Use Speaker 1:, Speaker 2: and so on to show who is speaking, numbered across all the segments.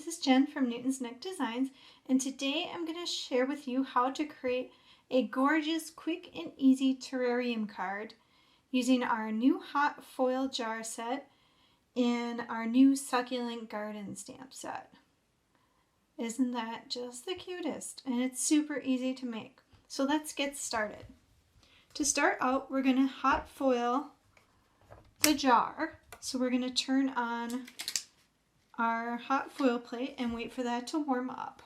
Speaker 1: this is Jen from Newton's Nook Designs, and today I'm going to share with you how to create a gorgeous, quick and easy terrarium card using our new hot foil jar set and our new succulent garden stamp set. Isn't that just the cutest? And it's super easy to make. So let's get started. To start out, we're going to hot foil the jar. So we're going to turn on our hot foil plate and wait for that to warm up.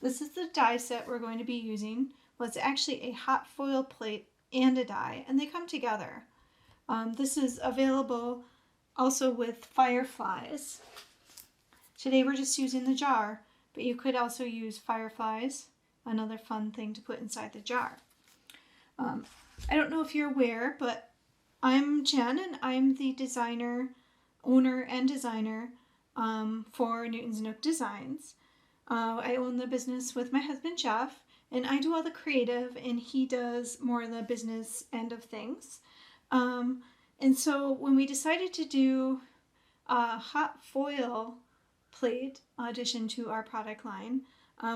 Speaker 1: This is the die set we're going to be using. Well, it's actually a hot foil plate and a die, and they come together. This is available also with fireflies. Today we're just using the jar, but you could also use fireflies, another fun thing to put inside the jar. I don't know if you're aware, but I'm Jen and I'm the owner and designer for Newton's Nook Designs. I own the business with my husband Jeff, and I do all the creative and he does more of the business end of things. And so when we decided to do a hot foil plate addition to our product line,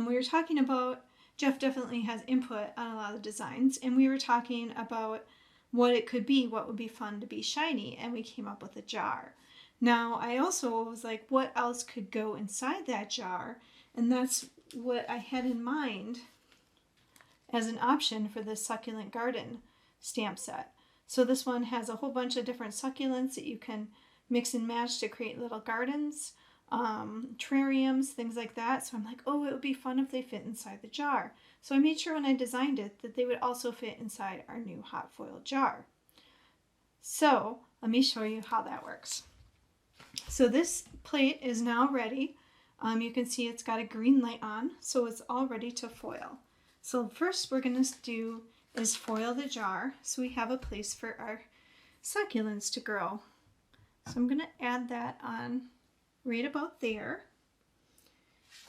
Speaker 1: we were talking about, Jeff definitely has input on a lot of designs, and we were talking about what it could be, what would be fun to be shiny, and we came up with a jar. Now, I also was like, what else could go inside that jar? And that's what I had in mind as an option for this succulent garden stamp set. So this one has a whole bunch of different succulents that you can mix and match to create little gardens, terrariums, things like that. So I'm like, oh, it would be fun if they fit inside the jar. So I made sure when I designed it that they would also fit inside our new hot foil jar. So let me show you how that works. So this plate is now ready. You can see it's got a green light on, so it's all ready to foil. So first we're going to do is foil the jar so we have a place for our succulents to grow. So I'm going to add that on right about there.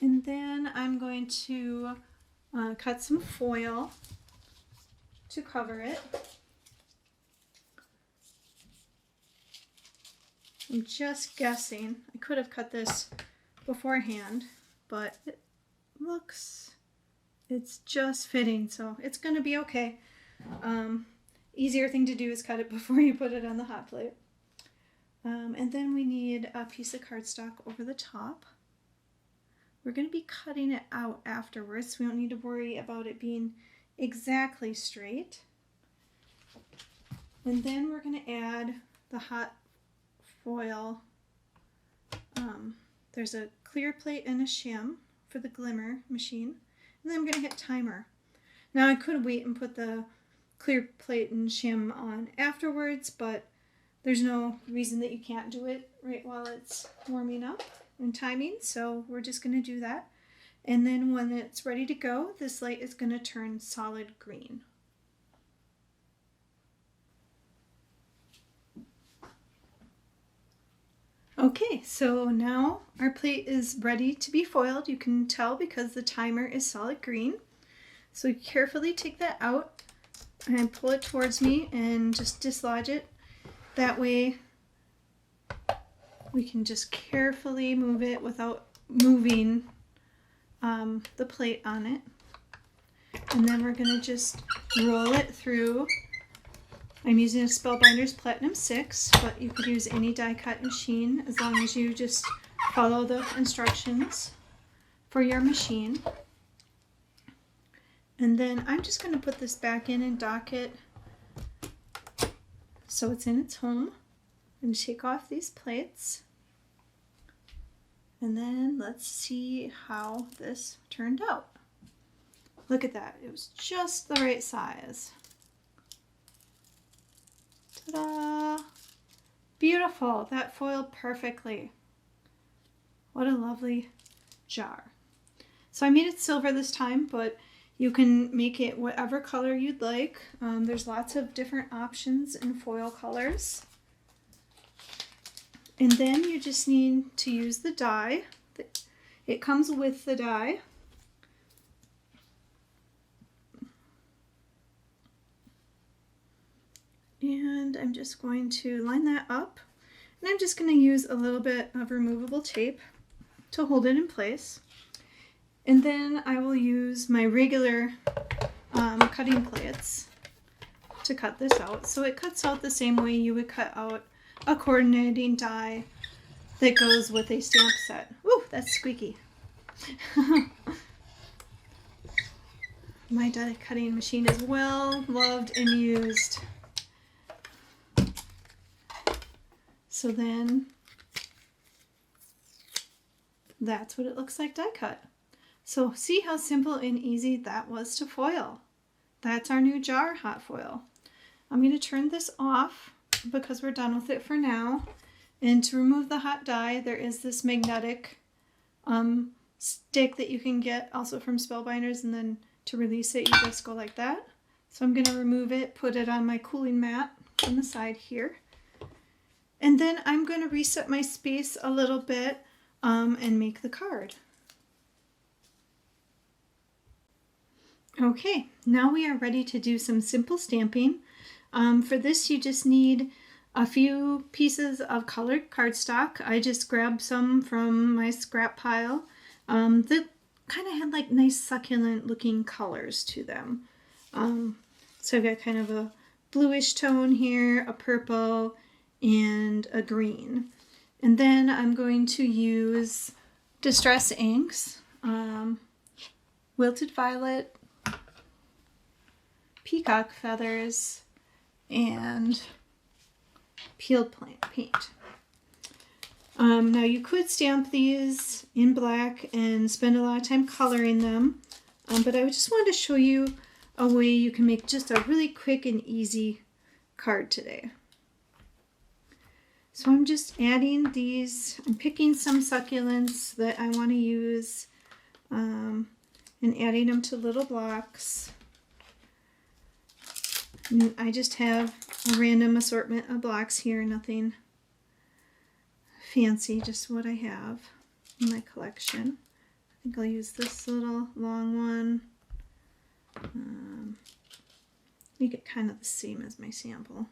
Speaker 1: And then I'm going to cut some foil to cover it. I'm just guessing. I could have cut this beforehand, but it looks, it's just fitting, so it's going to be okay. Easier thing to do is cut it before you put it on the hot plate. And then we need a piece of cardstock over the top. We're going to be cutting it out afterwards, so we don't need to worry about it being exactly straight. And then we're going to add the hot foil. There's a clear plate and a shim for the glimmer machine. And then I'm going to hit timer. Now I could wait and put the clear plate and shim on afterwards, but there's no reason that you can't do it right while it's warming up and timing, so we're just going to do that. And then when it's ready to go, this light is going to turn solid green. Okay, so now our plate is ready to be foiled. You can tell because the timer is solid green. So carefully take that out and pull it towards me and just dislodge it. That way we can just carefully move it without moving the plate on it. And then we're going to just roll it through. I'm using a Spellbinders Platinum 6, but you could use any die cut machine as long as you just follow the instructions for your machine. And then I'm just going to put this back in and dock it so it's in its home. I'm going to take off these plates. And then let's see how this turned out. Look at that. It was just the right size. Ta-da! Beautiful. That foiled perfectly. What a lovely jar. So I made it silver this time, but you can make it whatever color you'd like. There's lots of different options in foil colors. And then you just need to use the die. It comes with the die. And I'm just going to line that up. And I'm just going to use a little bit of removable tape to hold it in place. And then I will use my regular cutting plates to cut this out. So it cuts out the same way you would cut out a coordinating die that goes with a stamp set. Ooh, that's squeaky. My die cutting machine is well loved and used. So then that's what it looks like die cut. So see how simple and easy that was to foil. That's our new jar hot foil. I'm going to turn this off because we're done with it for now. And to remove the hot dye, there is this magnetic stick that you can get also from Spellbinders, and then to release it you just go like that. So I'm going to remove it, put it on my cooling mat on the side here. And then I'm going to reset my space a little bit and make the card. Okay, now we are ready to do some simple stamping. For this you just need a few pieces of colored cardstock. I just grabbed some from my scrap pile that kind of had like nice succulent looking colors to them. So I've got kind of a bluish tone here, a purple, and a green. And then I'm going to use Distress inks, Wilted Violet, Peacock Feathers, and Peeled Paint. Now you could stamp these in black and spend a lot of time coloring them, but I just wanted to show you a way you can make just a really quick and easy card today. So I'm just adding these, I'm picking some succulents that I want to use and adding them to little blocks. And I just have a random assortment of blocks here, nothing fancy, just what I have in my collection. I think I'll use this little long one. Make it kind of the same as my sample.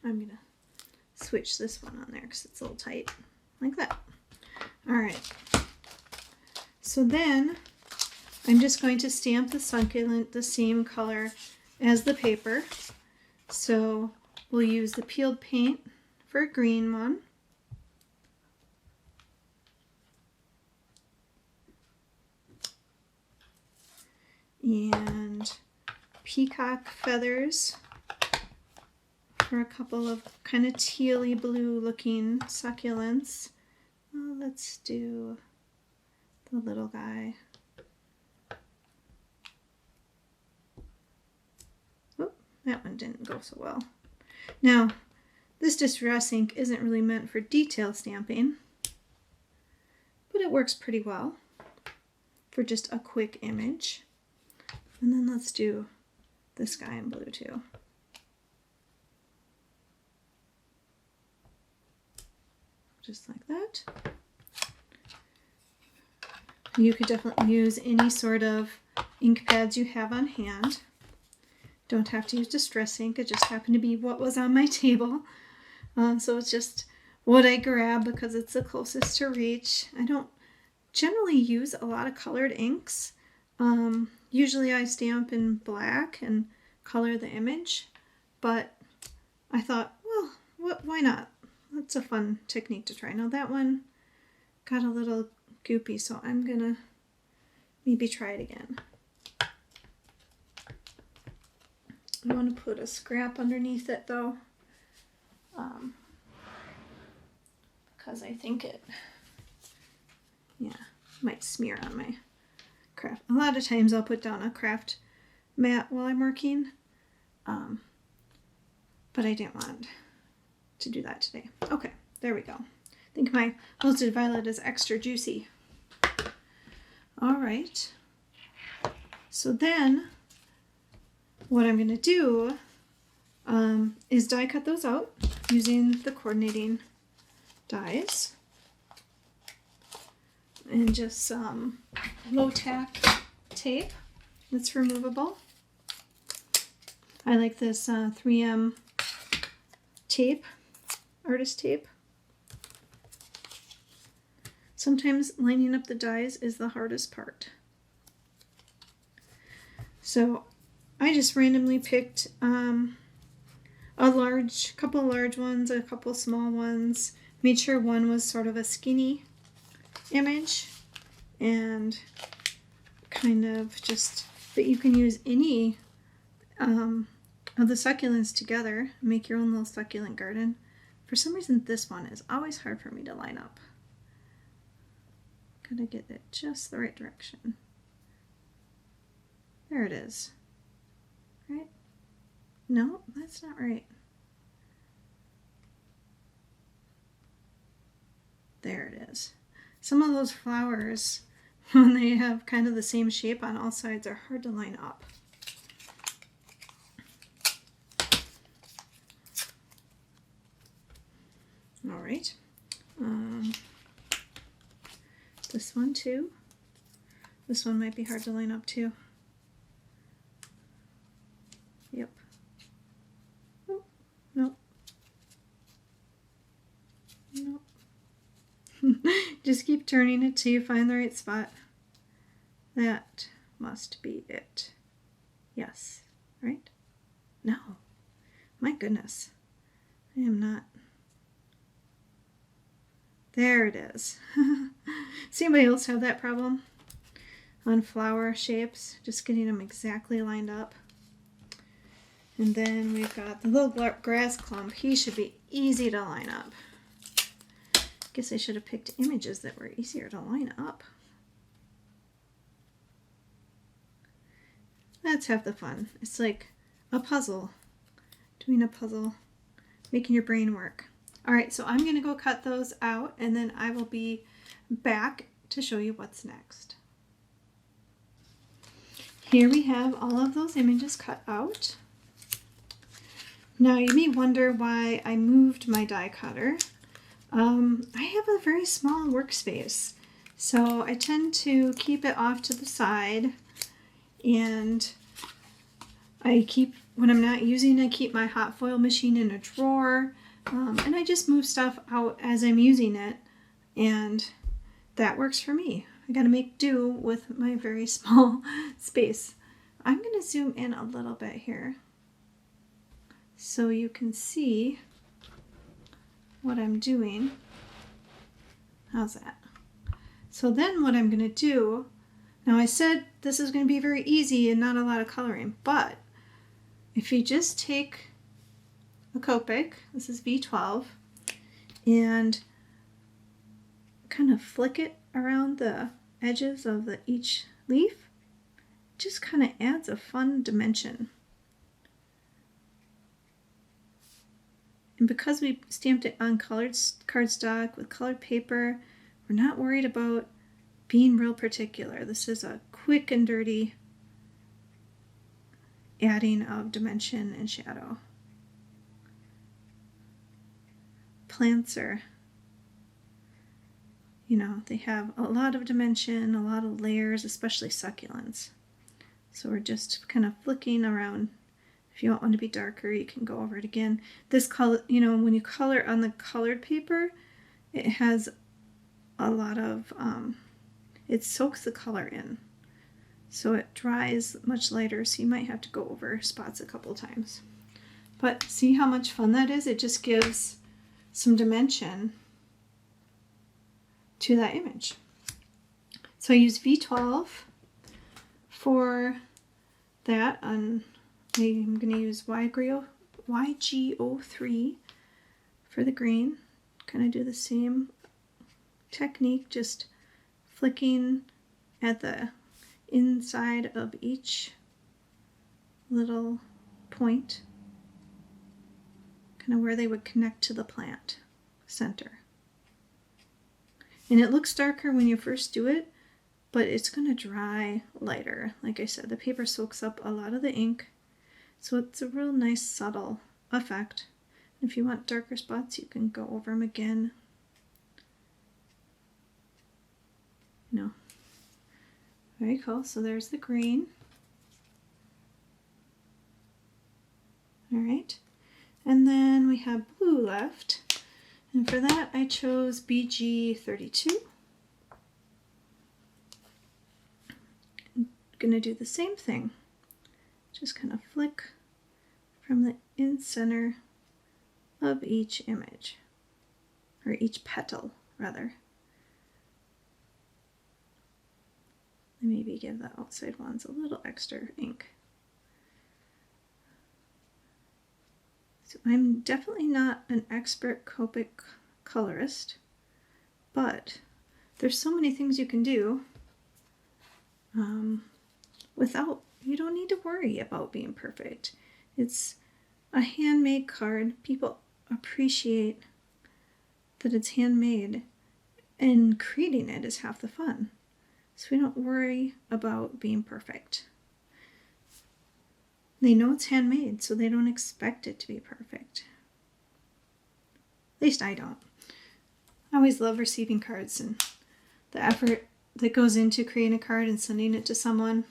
Speaker 1: I'm going to switch this one on there because it's a little tight, like that. All right. So then I'm just going to stamp the succulent the same color as the paper. So we'll use the peeled paint for a green one. And peacock feathers for a couple of kind of tealy blue looking succulents. Oh, let's do the little guy. Oh, that one didn't go so well. Now, this distress ink isn't really meant for detail stamping, but it works pretty well for just a quick image. And then let's do this guy in blue too. Just like that. You could definitely use any sort of ink pads you have on hand. Don't have to use distress ink, it just happened to be what was on my table. So it's just what I grab because it's the closest to reach. I don't generally use a lot of colored inks. Usually I stamp in black and color the image, but I thought, well, why not? That's a fun technique to try. Now that one got a little goopy, so I'm gonna maybe try it again. I want to put a scrap underneath it though, because I think it, might smear on my craft. A lot of times I'll put down a craft mat while I'm working, but I didn't want to do that today. Okay, there we go. I think my Wilted Violet is extra juicy. All right, so then what I'm going to do is die cut those out using the coordinating dies and just some low tack tape that's removable. I like this 3M tape, artist tape. Sometimes lining up the dies is the hardest part. So I just randomly picked couple large ones, a couple small ones. Made sure one was sort of a skinny image, and kind of just, but you can use any of the succulents together, make your own little succulent garden. For some reason this one is always hard for me to line up. Gotta get it just the right direction. There it is. Right? No, that's not right. There it is. Some of those flowers, when they have kind of the same shape on all sides, are hard to line up. All right. This one too. This one might be hard to line up too. Yep. Oh, no. No. Just keep turning it till you find the right spot. That must be it. Yes. Right? No. My goodness. I am not. There it is. Does anybody else have that problem on flower shapes? Just getting them exactly lined up. And then we've got the little grass clump. He should be easy to line up. Guess I should have picked images that were easier to line up. That's half the fun. It's like a puzzle. Doing a puzzle. Making your brain work. Alright, so I'm going to go cut those out, and then I will be back to show you what's next. Here we have all of those images cut out. Now you may wonder why I moved my die cutter. I have a very small workspace, so I tend to keep it off to the side, and when I'm not using it, I keep my hot foil machine in a drawer. And I just move stuff out as I'm using it, and that works for me. I gotta make do with my very small space. I'm gonna zoom in a little bit here so you can see what I'm doing. How's that? So then what I'm gonna do, now I said this is gonna be very easy and not a lot of coloring, but if you just take a Copic, this is V12, and kind of flick it around the edges of each leaf, it just kind of adds a fun dimension. And because we stamped it on colored cardstock with colored paper, we're not worried about being real particular. This is a quick and dirty adding of dimension and shadow. Plants are, they have a lot of dimension, a lot of layers, especially succulents. So we're just kind of flicking around. If you want one to be darker, you can go over it again. This color, when you color on the colored paper, it has a lot of, it soaks the color in. So it dries much lighter, so you might have to go over spots a couple times. But see how much fun that is? It just gives some dimension to that image. So I use V12 for that. I'm going to use YGO3 for the green. Kind of do the same technique, just flicking at the inside of each little point, kind of where they would connect to the plant center. And it looks darker when you first do it, but it's going to dry lighter. Like I said, the paper soaks up a lot of the ink, so it's a real nice subtle effect. If you want darker spots, you can go over them again. Very cool. So there's the green. All right. And then we have blue left. And for that, I chose BG32. going to do the same thing. Just kind of flick from the in center of each image, or each petal rather. Maybe give the outside ones a little extra ink. So I'm definitely not an expert Copic colorist, but there's so many things you can do without, you don't need to worry about being perfect. It's a handmade card. People appreciate that it's handmade, and creating it is half the fun. So we don't worry about being perfect. They know it's handmade, so they don't expect it to be perfect. At least I don't. I always love receiving cards and the effort that goes into creating a card and sending it to someone.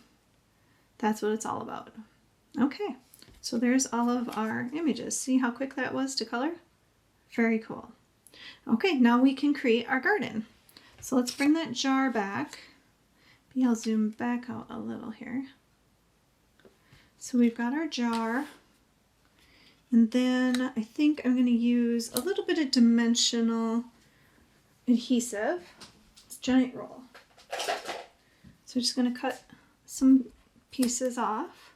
Speaker 1: That's what it's all about. Okay, so there's all of our images. See how quick that was to color? Very cool. Okay, now we can create our garden. So let's bring that jar back. Maybe I'll zoom back out a little here. So we've got our jar. And then I think I'm going to use a little bit of dimensional adhesive. It's a giant roll. So I'm just going to cut some pieces off.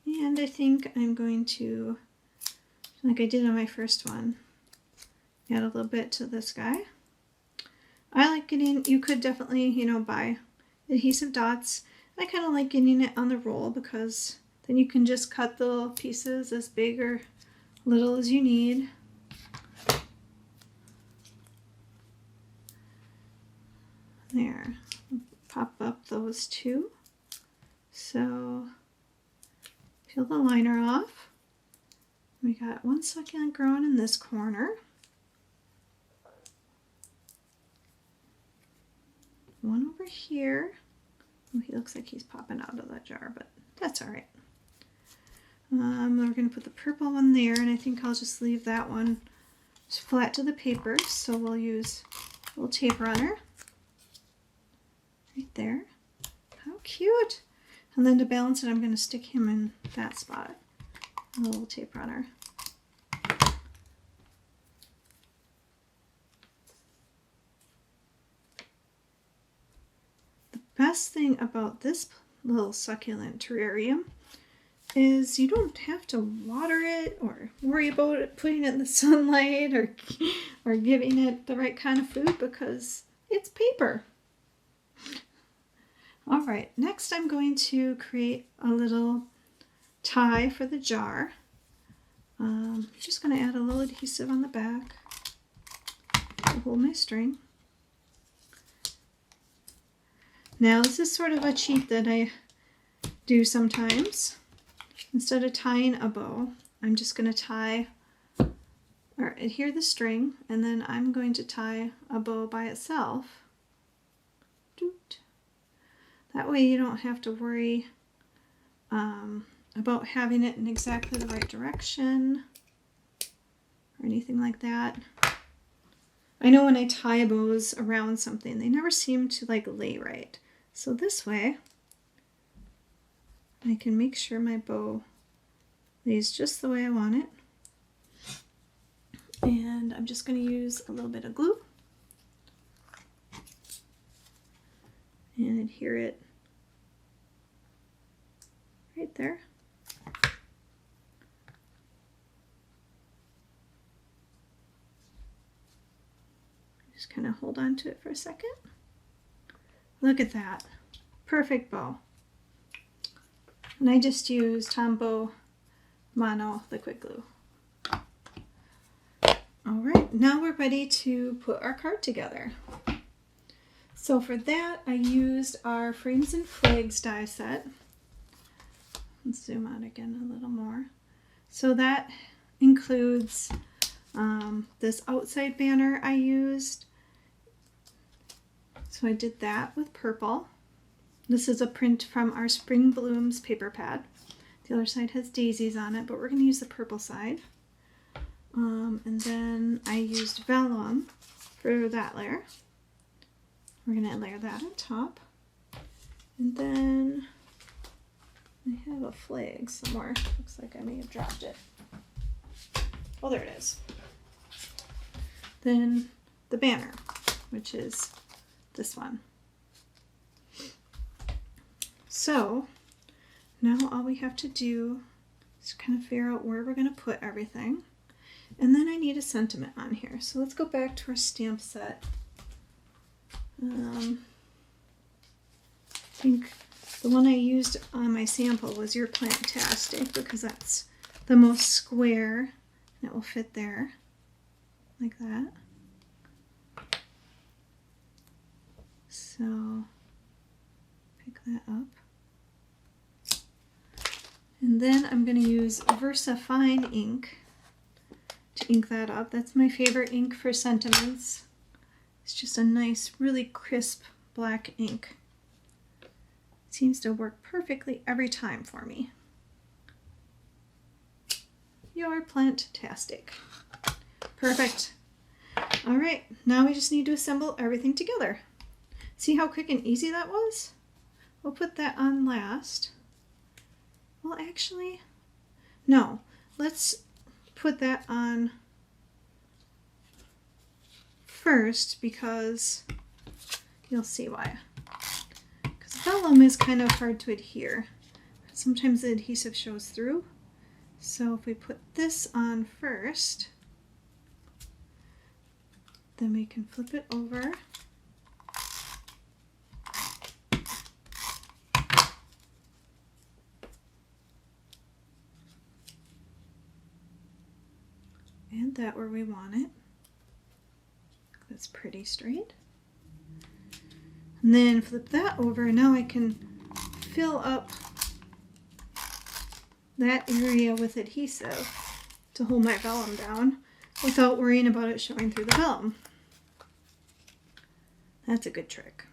Speaker 1: And I think I'm going to, like I did on my first one, add a little bit to this guy. I like getting, you could definitely, buy adhesive dots. I kind of like getting it on the roll because then you can just cut the little pieces as big or little as you need. There, pop up those two. So peel the liner off. We got one succulent growing in this corner. One over here. Oh, he looks like he's popping out of that jar, but that's all right. We're going to put the purple one there, and I think I'll just leave that one flat to the paper. So we'll use a little tape runner right there. How cute! And then to balance it, I'm going to stick him in that spot. A little tape runner. The best thing about this little succulent terrarium is you don't have to water it or worry about it, putting it in the sunlight or giving it the right kind of food because it's paper. All right, next I'm going to create a little tie for the jar. I'm just going to add a little adhesive on the back to hold my string. Now this is sort of a cheat that I do sometimes. Instead of tying a bow, I'm just going to tie or adhere the string, and then I'm going to tie a bow by itself. That way you don't have to worry about having it in exactly the right direction or anything like that. I know when I tie bows around something, they never seem to lay right. So this way, I can make sure my bow lays just the way I want it. And I'm just going to use a little bit of glue and adhere it right there. Just kind of hold on to it for a second. Look at that. Perfect bow. And I just used Tombow Mono liquid glue. All right, now we're ready to put our card together. So for that, I used our Frames and Flags die set. Let's zoom out again a little more. So that includes this outside banner I used. So I did that with purple. This is a print from our Spring Blooms paper pad. The other side has daisies on it, but we're going to use the purple side. And then I used vellum for that layer. We're going to layer that on top. And then I have a flag somewhere. Looks like I may have dropped it. Oh, there it is. Then the banner, which is this one. So now all we have to do is kind of figure out where we're going to put everything. And then I need a sentiment on here. So let's go back to our stamp set. I think the one I used on my sample was Your Plantastic, because that's the most square and it will fit there like that. So pick that up. And then I'm going to use Versa Fine ink to ink that up. That's my favorite ink for sentiments. It's just a nice, really crisp black ink. It seems to work perfectly every time for me. Your Plantastic. Perfect. All right, now we just need to assemble everything together. See how quick and easy that was? We'll put that on last. Well, actually, no. Let's put that on first, because you'll see why. Because vellum is kind of hard to adhere. Sometimes the adhesive shows through. So if we put this on first, then we can flip it over. And that where we want it. That's pretty straight. And then flip that over. Now I can fill up that area with adhesive to hold my vellum down without worrying about it showing through the vellum. That's a good trick.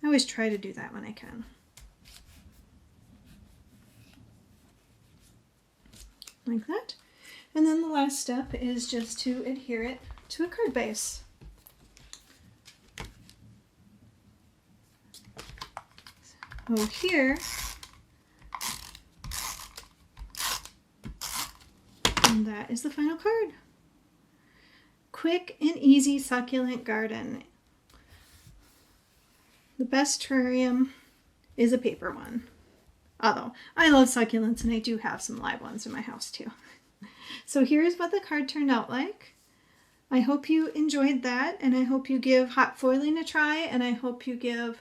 Speaker 1: I always try to do that when I can. Like that. And then the last step is just to adhere it to a card base. So here, and that is the final card. Quick and easy succulent garden. The best terrarium is a paper one. Although I love succulents and I do have some live ones in my house too. So here's what the card turned out like. I hope you enjoyed that, and I hope you give hot foiling a try, and I hope you give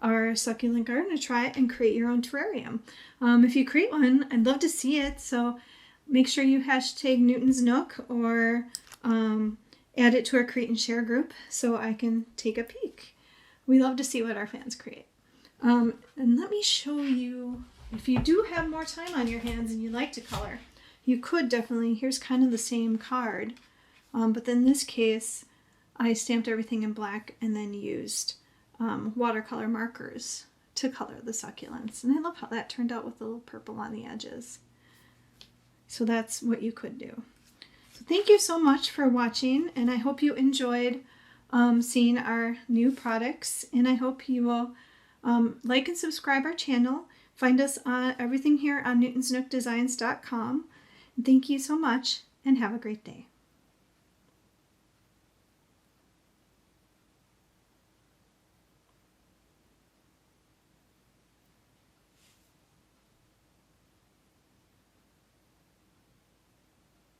Speaker 1: our succulent garden a try and create your own terrarium. If you create one, I'd love to see it, so make sure you hashtag Newton's Nook or add it to our Create and Share group so I can take a peek. We love to see what our fans create. And let me show you, if you do have more time on your hands and you like to color, you could definitely, here's kind of the same card, but in this case, I stamped everything in black and then used watercolor markers to color the succulents. And I love how that turned out with a little purple on the edges. So that's what you could do. So thank you so much for watching, and I hope you enjoyed seeing our new products, and I hope you will like and subscribe our channel. Find us on everything here on newtonsnookdesigns.com. Thank you so much, and have a great day.